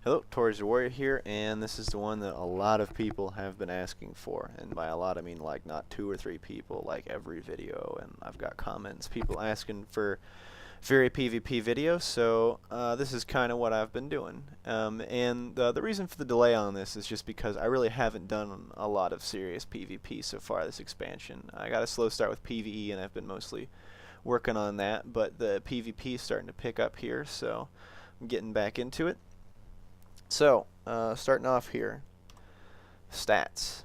Hello, Torage the Warrior here, and this is the one that a lot of people have been asking for. And by a lot, I mean like not 2 or 3 people, like every video. And I've got comments, people asking for very PvP videos, so this is kind of what I've been doing. The reason for the delay on this is just because I really haven't done a lot of serious PvP so far this expansion. I got a slow start with PvE, and I've been mostly working on that, but the PvP is starting to pick up here, so I'm getting back into it. So, starting off here, stats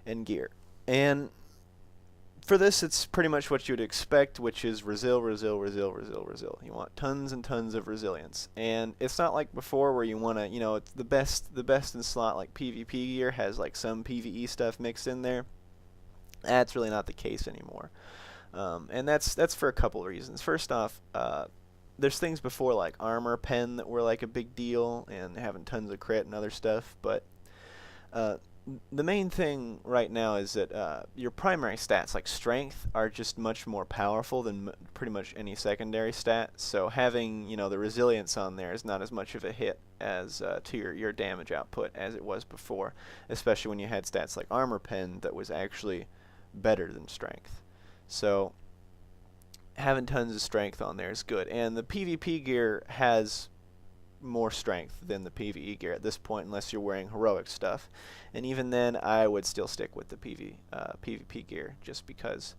and gear. And for this, it's pretty much what you would expect, which is resil. You want tons and tons of resilience. And it's not like before where you want to, it's the best in slot, like PvP gear has like some PvE stuff mixed in there. That's really not the case anymore. And that's for a couple reasons. First off, there's things before like armor pen that were like a big deal and having tons of crit and other stuff, but the main thing right now is that your primary stats like strength are just much more powerful than pretty much any secondary stat, so having the resilience on there is not as much of a hit as to your damage output as it was before, especially when you had stats like armor pen that was actually better than strength. So having tons of strength on there is good, and the PvP gear has more strength than the PvE gear at this point, unless you're wearing heroic stuff. And even then, I would still stick with the PvP gear just because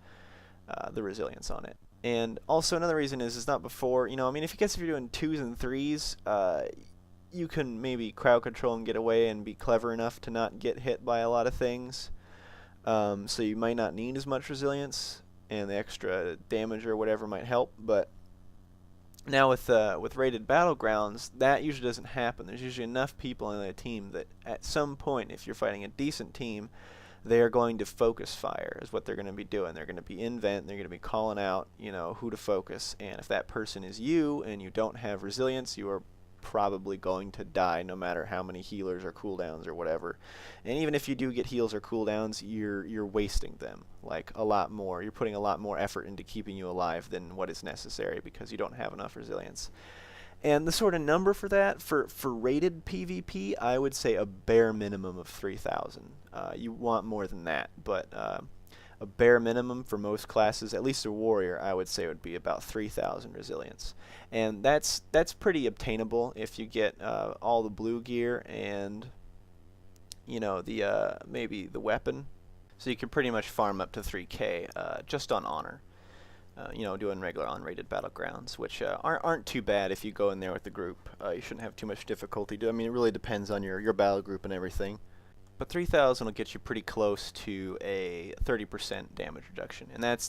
the resilience on it. And also another reason is not before. I mean, if you're doing 2s and 3s, you can maybe crowd control and get away and be clever enough to not get hit by a lot of things. So you might not need as much resilience, and the extra damage or whatever might help. But now with rated battlegrounds, that usually doesn't happen. There's usually enough people on the team that at some point, if you're fighting a decent team, they are going to focus fire is what they're going to be doing. They're going to be in vent, they're going to be calling out who to focus, and if that person is you and you don't have resilience, you are probably going to die no matter how many healers or cooldowns or whatever. And even if you do get heals or cooldowns, you're wasting them like a lot more. You're putting a lot more effort into keeping you alive than what is necessary because you don't have enough resilience. And the sort of number for that, for rated PvP, I would say a bare minimum of 3,000. You want more than that, but a bare minimum for most classes, at least a warrior, I would say would be about 3,000 resilience. And that's pretty obtainable if you get all the blue gear and maybe the weapon. So you can pretty much farm up to 3k just on honor. Doing regular unrated battlegrounds, which aren't too bad if you go in there with the group. You shouldn't have too much difficulty. I mean, it really depends on your battle group and everything. But 3,000 will get you pretty close to a 30% damage reduction, and that's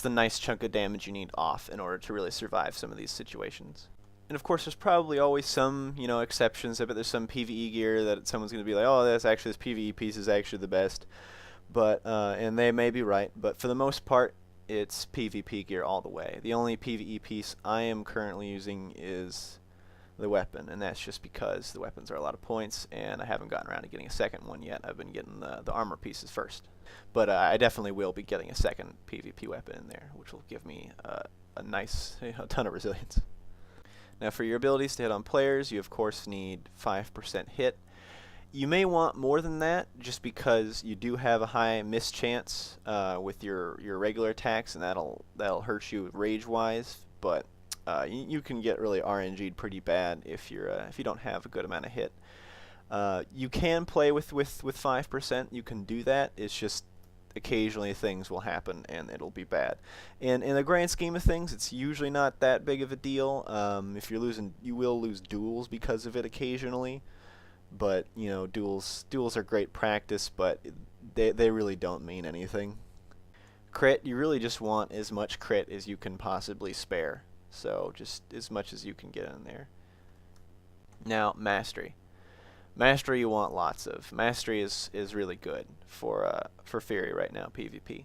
the nice chunk of damage you need off in order to really survive some of these situations. And of course, there's probably always some exceptions. I bet there's some PvE gear that someone's going to be like, oh, this PvE piece is actually the best, but and they may be right. But for the most part, it's PvP gear all the way. The only PvE piece I am currently using is the weapon, and that's just because the weapons are a lot of points, and I haven't gotten around to getting a second one yet. I've been getting the armor pieces first. But I definitely will be getting a second PvP weapon in there, which will give me a nice ton of resilience. Now for your abilities to hit on players, you of course need 5% hit. You may want more than that, just because you do have a high miss chance with your regular attacks, and that'll hurt you rage-wise. But you can get really RNG'd pretty bad if you don't have a good amount of hit. You can play with 5%. You can do that. It's just occasionally things will happen and it'll be bad. And in the grand scheme of things, it's usually not that big of a deal. If you're losing, you will lose duels because of it occasionally. But duels are great practice, but they really don't mean anything. Crit, you really just want as much crit as you can possibly spare. So just as much as you can get in there. Now, mastery. Mastery you want lots of. Mastery is really good for Fury right now, PvP.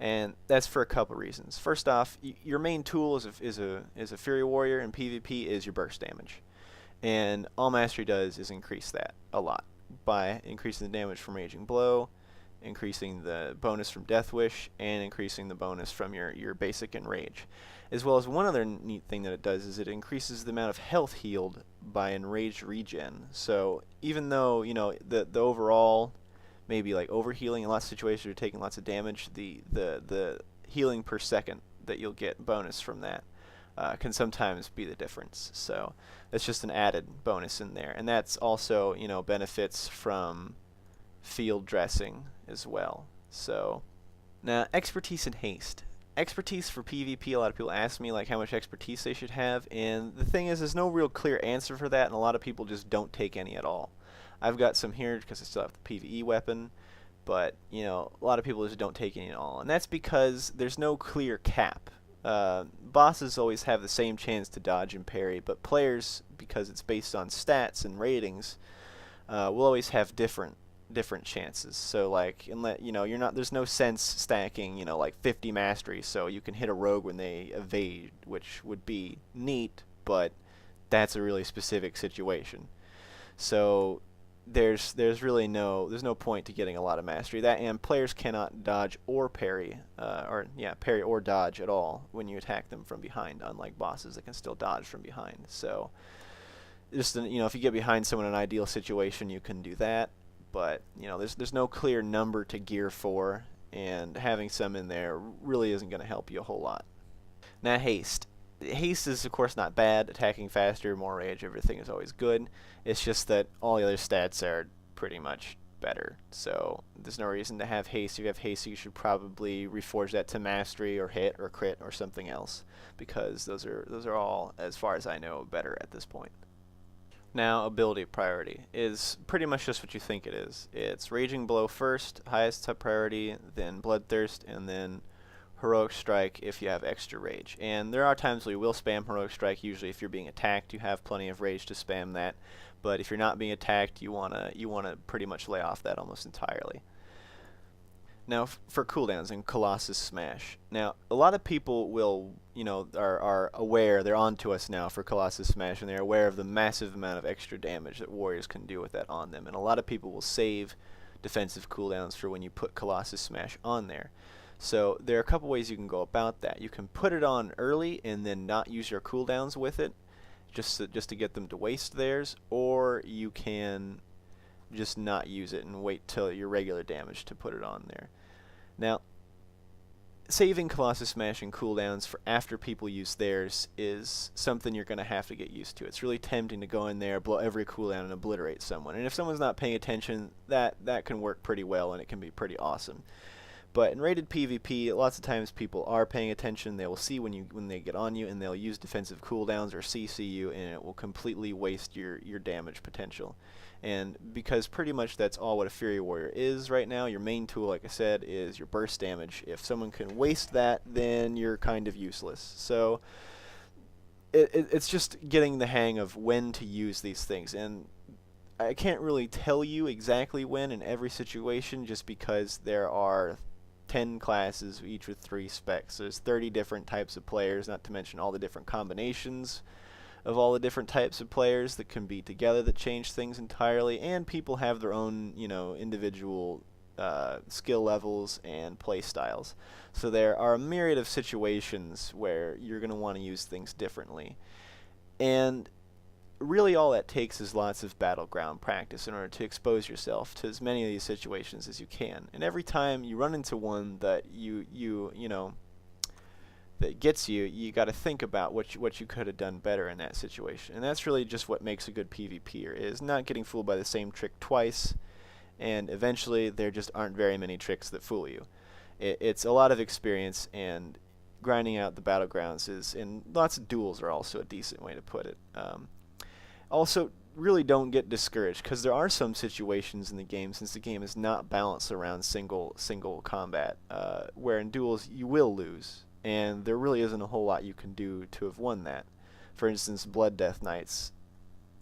And that's for a couple reasons. First off, your main tool is a Fury Warrior in PvP is your burst damage. And all Mastery does is increase that a lot by increasing the damage from Raging Blow, increasing the bonus from Death Wish, and increasing the bonus from your basic Enrage. As well as one other neat thing that it does is it increases the amount of health healed by Enraged regen. So even though, you know, the overall maybe like overhealing in lots of situations you're taking lots of damage, the healing per second that you'll get bonus from that can sometimes be the difference. So that's just an added bonus in there. And that's also, you know, benefits from field dressing as well. So now, expertise and haste. Expertise for PvP, a lot of people ask me like how much expertise they should have, and the thing is there's no real clear answer for that, and a lot of people just don't take any at all. I've got some here because I still have the PvE weapon, but you know, a lot of people just don't take any at all, and that's because there's no clear cap. Bosses always have the same chance to dodge and parry, but players, because it's based on stats and ratings, will always have different chances. So like, you know, there's no sense stacking, you know, like 50 mastery so you can hit a rogue when they evade, which would be neat, but that's a really specific situation. So there's really no point to getting a lot of mastery. That, and players cannot dodge or parry, parry or dodge at all when you attack them from behind, unlike bosses that can still dodge from behind. So just, you know, if you get behind someone in an ideal situation, you can do that. But you know, there's no clear number to gear for, and having some in there really isn't going to help you a whole lot. Now, haste. Haste is of course not bad. Attacking faster, more rage, everything is always good. It's just that all the other stats are pretty much better. So there's no reason to have haste. If you have haste, you should probably reforge that to mastery or hit or crit or something else, because those are all, as far as I know, better at this point. Now, ability priority is pretty much just what you think it is. It's Raging Blow first, highest top priority, then Bloodthirst, and then Heroic Strike if you have extra rage. And there are times where you will spam Heroic Strike. Usually if you're being attacked, you have plenty of rage to spam that. But if you're not being attacked, you wanna pretty much lay off that almost entirely. Now, for cooldowns in Colossus Smash. Now, a lot of people will, you know, are aware, they're on to us now for Colossus Smash, and they're aware of the massive amount of extra damage that warriors can do with that on them. And a lot of people will save defensive cooldowns for when you put Colossus Smash on there. So there are a couple ways you can go about that. You can put it on early and then not use your cooldowns with it, just to get them to waste theirs, or you can just not use it and wait till your regular damage to put it on there. Now, saving Colossus Smash and cooldowns for after people use theirs is something you're going to have to get used to. It's really tempting to go in there, blow every cooldown, and obliterate someone. And if someone's not paying attention, that can work pretty well, and it can be pretty awesome. But in rated PvP, lots of times people are paying attention. They will see when they get on you, and they'll use defensive cooldowns or CC you, and it will completely waste your damage potential. And because pretty much that's all what a Fury Warrior is right now, your main tool, like I said, is your burst damage. If someone can waste that, then you're kind of useless. So it's just getting the hang of when to use these things. And I can't really tell you exactly when in every situation, just because there are 10 classes, each with 3 specs. There's 30 different types of players, not to mention all the different combinations of all the different types of players that can be together that change things entirely, and people have their own, you know, individual skill levels and play styles. So there are a myriad of situations where you're going to want to use things differently. And really all that takes is lots of battleground practice in order to expose yourself to as many of these situations as you can. And every time you run into one that you know, that gets you, you got to think about what you could have done better in that situation. And that's really just what makes a good PvPer, is not getting fooled by the same trick twice, and eventually there just aren't very many tricks that fool you. It's a lot of experience, and grinding out the battlegrounds is, and lots of duels are also a decent way to put it. Also, really don't get discouraged, because there are some situations in the game, since the game is not balanced around single combat, where in duels you will lose, and there really isn't a whole lot you can do to have won that. For instance, Blood Death Knights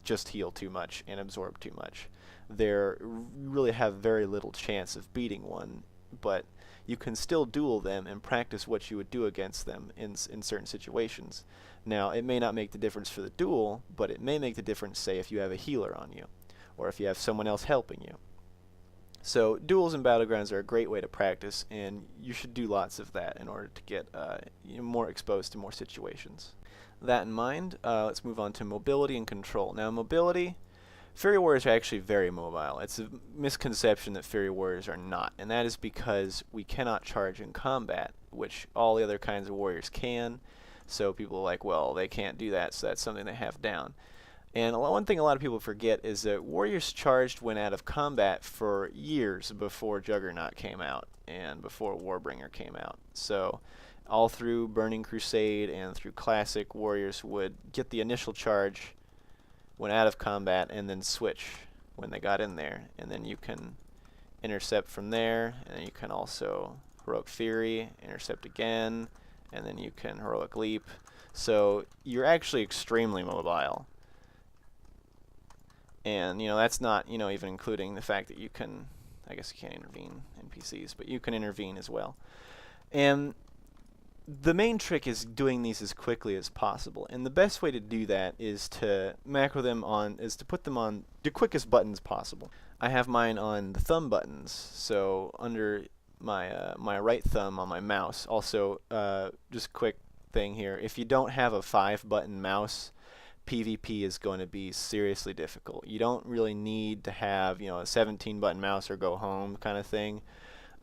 just heal too much and absorb too much. You really have very little chance of beating one, but you can still duel them and practice what you would do against them in certain situations. Now, it may not make the difference for the duel, but it may make the difference, say, if you have a healer on you, or if you have someone else helping you. So duels and battlegrounds are a great way to practice, and you should do lots of that in order to get more exposed to more situations. That in mind, let's move on to mobility and control. Now mobility, Fairy Warriors are actually very mobile. It's a misconception that Fairy Warriors are not, and that is because we cannot charge in combat, which all the other kinds of warriors can. So people are like, well, they can't do that, so that's something they have down. And one thing a lot of people forget is that warriors charged when out of combat for years before Juggernaut came out and before Warbringer came out. So all through Burning Crusade and through Classic, warriors would get the initial charge when out of combat and then switch when they got in there. And then you can intercept from there, and then you can also Heroic Fury, intercept again, and then you can Heroic Leap. So you're actually extremely mobile. And, that's not, even including the fact that you can, I guess you can't intervene NPCs, but you can intervene as well. And the main trick is doing these as quickly as possible. And the best way to do that is to macro them on, is to put them on the quickest buttons possible. I have mine on the thumb buttons, so under my right thumb on my mouse. Also, just a quick thing here, if you don't have a 5-button mouse, PvP is going to be seriously difficult. You don't really need to have, a 17-button mouse or go home kind of thing.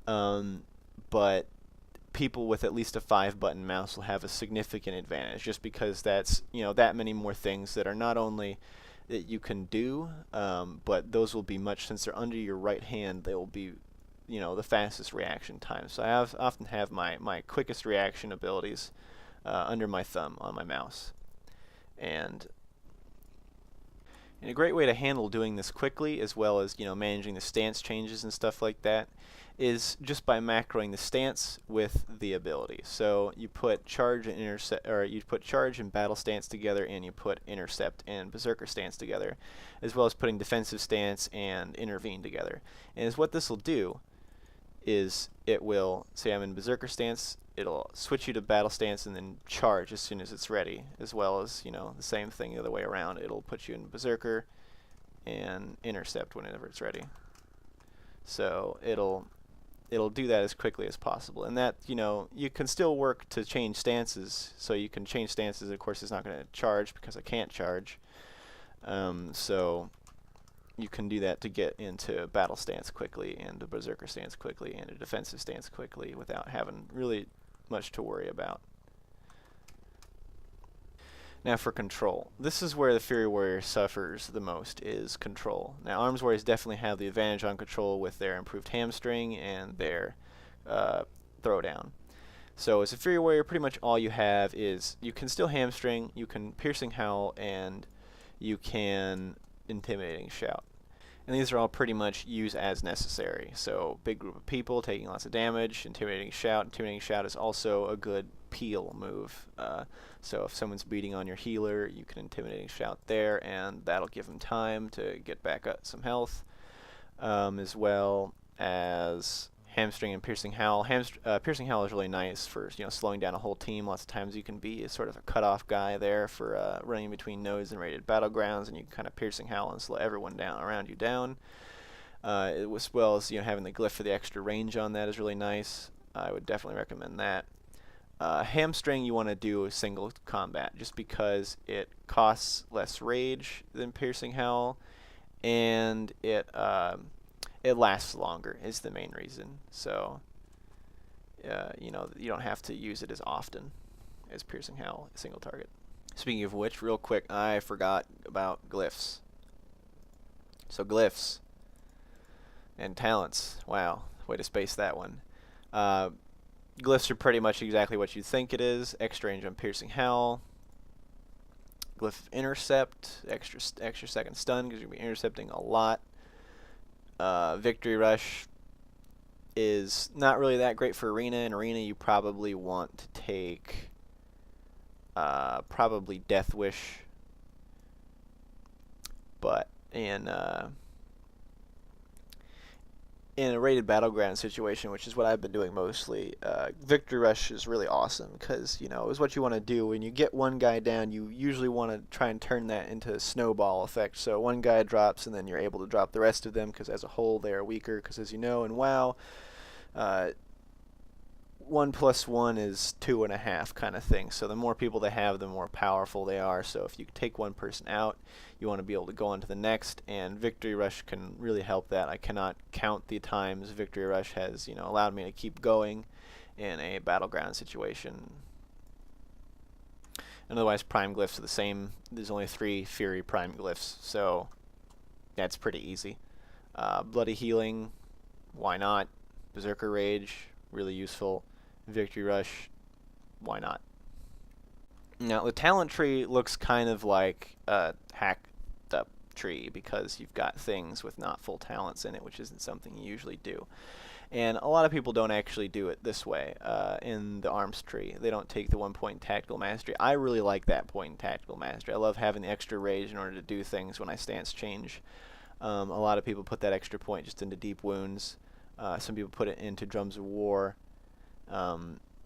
But people with at least a 5-button mouse will have a significant advantage, just because that's, that many more things that are not only that you can do, but those will be since they're under your right hand, they will be, the fastest reaction time. So I often have my quickest reaction abilities under my thumb on my mouse. And a great way to handle doing this quickly, as well as managing the stance changes and stuff like that, is just by macroing the stance with the ability. So you put charge and intercept, or you put charge and battle stance together, and you put intercept and berserker stance together, as well as putting defensive stance and intervene together. And what this will do is it will say I'm in berserker stance, it'll switch you to battle stance and then charge as soon as it's ready, as well as the same thing the other way around. It'll put you in berserker and intercept whenever it's ready. So it'll do that as quickly as possible. And that you can still work to change stances. So you can change stances. Of course, it's not going to charge because I can't charge. So you can do that to get into battle stance quickly and a berserker stance quickly and a defensive stance quickly without having really much to worry about. Now for control. This is where the Fury Warrior suffers the most, is control. Now Arms Warriors definitely have the advantage on control with their improved hamstring and their throwdown. So as a Fury Warrior, pretty much all you have is, you can still hamstring, you can Piercing Howl, and you can Intimidating Shout. And these are all pretty much used as necessary. So big group of people taking lots of damage, Intimidating Shout. Intimidating Shout is also a good peel move. So if someone's beating on your healer, you can Intimidating Shout there, and that'll give them time to get back up some health. As well as Hamstring and Piercing Howl. Piercing Howl is really nice for slowing down a whole team. Lots of times you can be sort of a cutoff guy there for running between nodes and raided battlegrounds, and you can kind of Piercing Howl and slow everyone down around you down. As well as having the glyph for the extra range on that is really nice. I would definitely recommend that. Hamstring you want to do a single combat, just because it costs less rage than Piercing Howl, and it lasts longer is the main reason. So you don't have to use it as often as Piercing Howl, a single target. Speaking of which, real quick, I forgot about glyphs. So glyphs and talents. Wow, way to space that one. Glyphs are pretty much exactly what you think it is. Extra range on Piercing Howl. Glyph of Intercept, extra second stun because you're going to be intercepting a lot. Victory Rush is not really that great for Arena. In Arena, you probably want to take probably Death Wish, but in in a rated battleground situation, which is what I've been doing mostly, Victory Rush is really awesome because, you know, it's what you want to do. When you get one guy down, you usually want to try and turn that into a snowball effect. So one guy drops, and then you're able to drop the rest of them because as a whole they are weaker. Because as you know in WoW, 1+1 is 2.5 kind of thing. So the more people they have, the more powerful they are. So if you take one person out, you want to be able to go on to the next, and Victory Rush can really help that. I cannot count the times Victory Rush has, you know, allowed me to keep going in a battleground situation. And otherwise, prime glyphs are the same. There's only 3 Fury prime glyphs, so that's pretty easy. Bloody Healing, why not? Berserker Rage, really useful. Victory Rush, why not? Now, the talent tree looks kind of like a hacked up tree because you've got things with not full talents in it, which isn't something you usually do. And a lot of people don't actually do it this way in the arms tree. They don't take the 1 point tactical mastery. I really like that point in tactical mastery. I love having the extra rage in order to do things when I stance change. A lot of people put that extra point just into deep wounds. Some people put it into drums of war.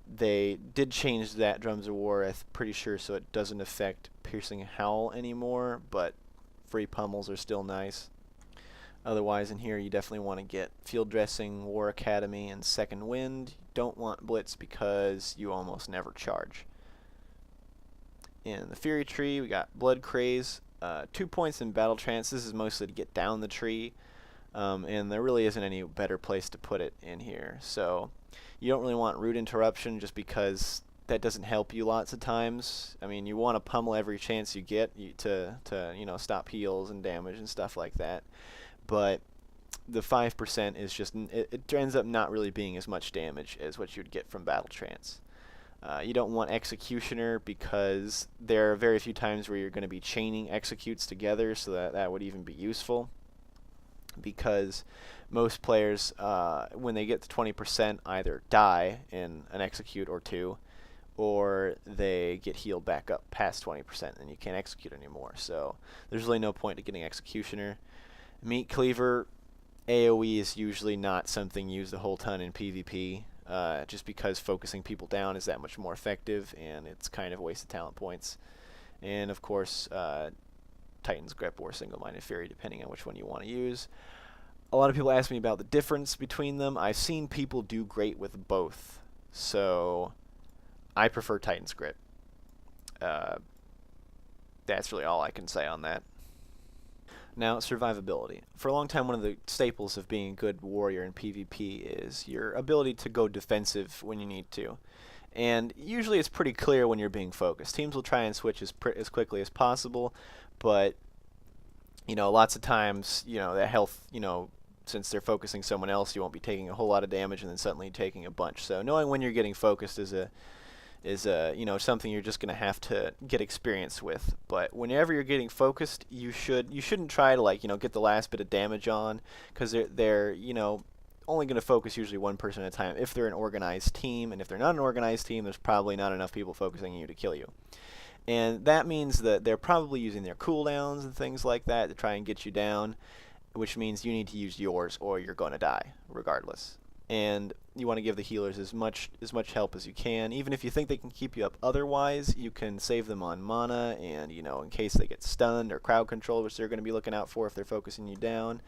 They did change that drums of war, I'm pretty sure, so it doesn't affect piercing howl anymore, but free pummels are still nice. Otherwise, in here you definitely want to get field dressing, war academy, and second wind. You don't want blitz because you almost never charge. In the fury tree, we got blood craze, 2 points in battle trance. This is mostly to get down the tree, and there really isn't any better place to put it in here. So you don't really want root interruption just because that doesn't help you lots of times. I mean, you want to pummel every chance you get to you know, stop heals and damage and stuff like that. But the 5% is just, it ends up not really being as much damage as what you'd get from battle trance. You don't want executioner because there are very few times where you're going to be chaining executes together, so that would even be useful. Because most players, when they get to 20%, either die in an execute or 2, or they get healed back up past 20% and you can't execute anymore. So there's really no point to getting executioner. Meat cleaver, AoE is usually not something used a whole ton in PvP, just because focusing people down is that much more effective, and it's kind of a waste of talent points. And of course, Titan's Grip or Single-Minded Fury, depending on which one you want to use. A lot of people ask me about the difference between them. I've seen people do great with both, so I prefer Titan's Grip. That's really all I can say on that. Now, survivability. For a long time, one of the staples of being a good warrior in PvP is your ability to go defensive when you need to. And usually it's pretty clear when you're being focused. Teams will try and switch as quickly as possible, but, you know, lots of times, you know, that health, you know, since they're focusing someone else, you won't be taking a whole lot of damage and then suddenly taking a bunch. So knowing when you're getting focused is you know, something you're just going to have to get experience with. But whenever you're getting focused, you shouldn't try to, like, you know, get the last bit of damage on, because they're you know, only going to focus usually one person at a time if they're an organized team, and if they're not an organized team, there's probably not enough people focusing on you to kill you. And that means that they're probably using their cooldowns and things like that to try and get you down, which means you need to use yours or you're going to die regardless. And you want to give the healers as much help as you can. Even if you think they can keep you up otherwise, you can save them on mana, and, you know, in case they get stunned or crowd control, which they're going to be looking out for if they're focusing you down,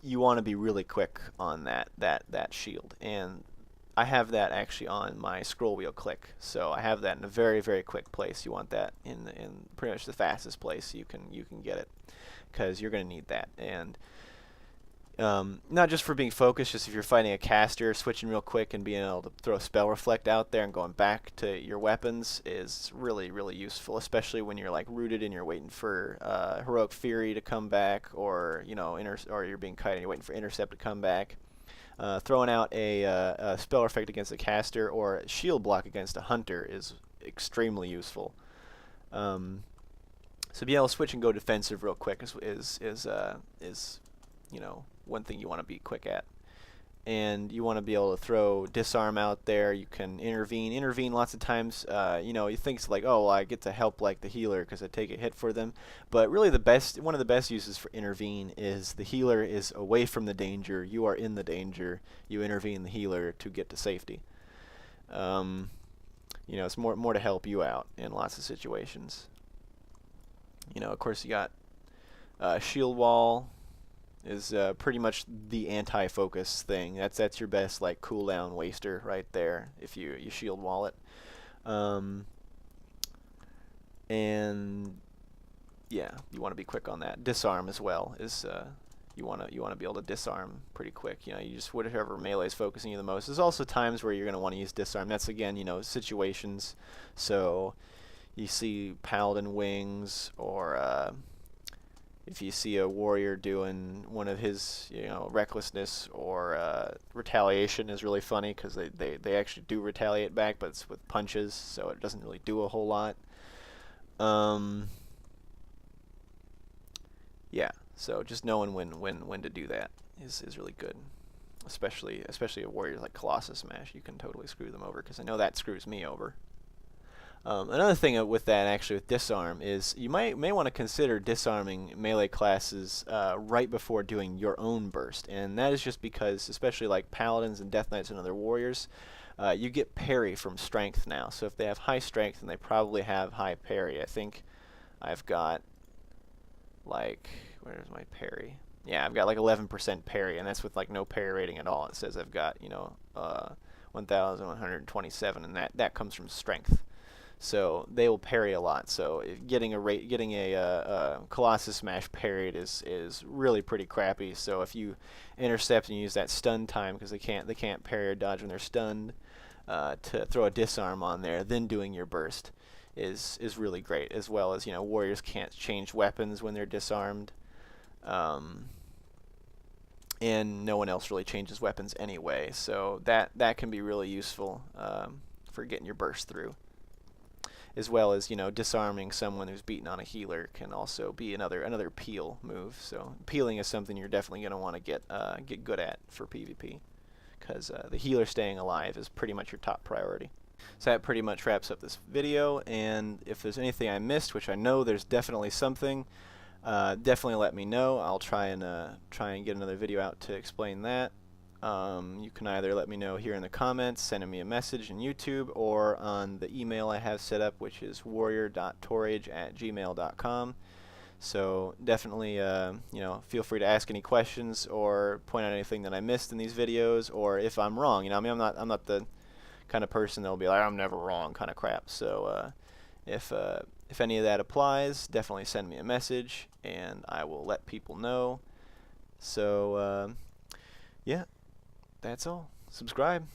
you want to be really quick on that shield. And I have that actually on my scroll wheel click, so I have that in a very, very quick place. You want that in pretty much the fastest place you can get it, because you're going to need that. And not just for being focused, just if you're fighting a caster, switching real quick and being able to throw Spell Reflect out there and going back to your weapons is really, really useful, especially when you're like rooted and you're waiting for Heroic Fury to come back, or, you know, or you're being kited and you're waiting for Intercept to come back. Throwing out a Spell Effect against a caster or a shield block against a hunter is extremely useful. So be able to switch and go defensive real quick is you know, one thing you want to be quick at. and you want to be able to throw disarm out there. You can intervene lots of times. You know, you think it's like, oh, well, I get to help like the healer because I take a hit for them, but really one of the best uses for intervene is the healer is away from the danger, you are in the danger, you intervene the healer to get to safety. You know, it's more to help you out in lots of situations. You know, of course, you got shield wall is pretty much the anti-focus thing. That's your best like cooldown waster right there if you shield wall it. And yeah, you want to be quick on that. Disarm as well is you want to be able to disarm pretty quick. You know, you just whatever melee is focusing you the most. There's also times where you're going to want to use disarm. That's again, you know, situations. So you see paladin wings, or if you see a warrior doing one of his, you know, recklessness or retaliation is really funny because they actually do retaliate back, but it's with punches, so it doesn't really do a whole lot. Yeah, so just knowing when to do that is really good, especially a warrior like Colossus Smash. You can totally screw them over because I know that screws me over. Another thing with that, actually, with disarm, is you may want to consider disarming melee classes right before doing your own burst, and that is just because, especially like paladins and death knights and other warriors, you get parry from strength now. So if they have high strength, then they probably have high parry. I think I've got like, where's my parry? Yeah, I've got like 11% parry, and that's with like no parry rating at all. It says I've got, you know, 1,127, and that comes from strength. So they will parry a lot. So if getting a Colossus Smash parried is really pretty crappy. So if you intercept and use that stun time, because they can't parry or dodge when they're stunned, to throw a disarm on there, then doing your burst is really great. As well as, you know, warriors can't change weapons when they're disarmed, and no one else really changes weapons anyway. So that can be really useful for getting your burst through. As well as, you know, disarming someone who's beaten on a healer can also be another peel move. So peeling is something you're definitely going to want to get good at for PvP, because the healer staying alive is pretty much your top priority. So that pretty much wraps up this video, and if there's anything I missed, which I know there's definitely something, definitely let me know. I'll try and get another video out to explain that. You can either let me know here in the comments, sending me a message in YouTube, or on the email I have set up, which is warrior.torage@gmail.com. So definitely, you know, feel free to ask any questions or point out anything that I missed in these videos, or if I'm wrong. You know, I mean, I'm not the kind of person that'll be like, I'm never wrong kind of crap. So if any of that applies, definitely send me a message, and I will let people know. So yeah. That's all. Subscribe.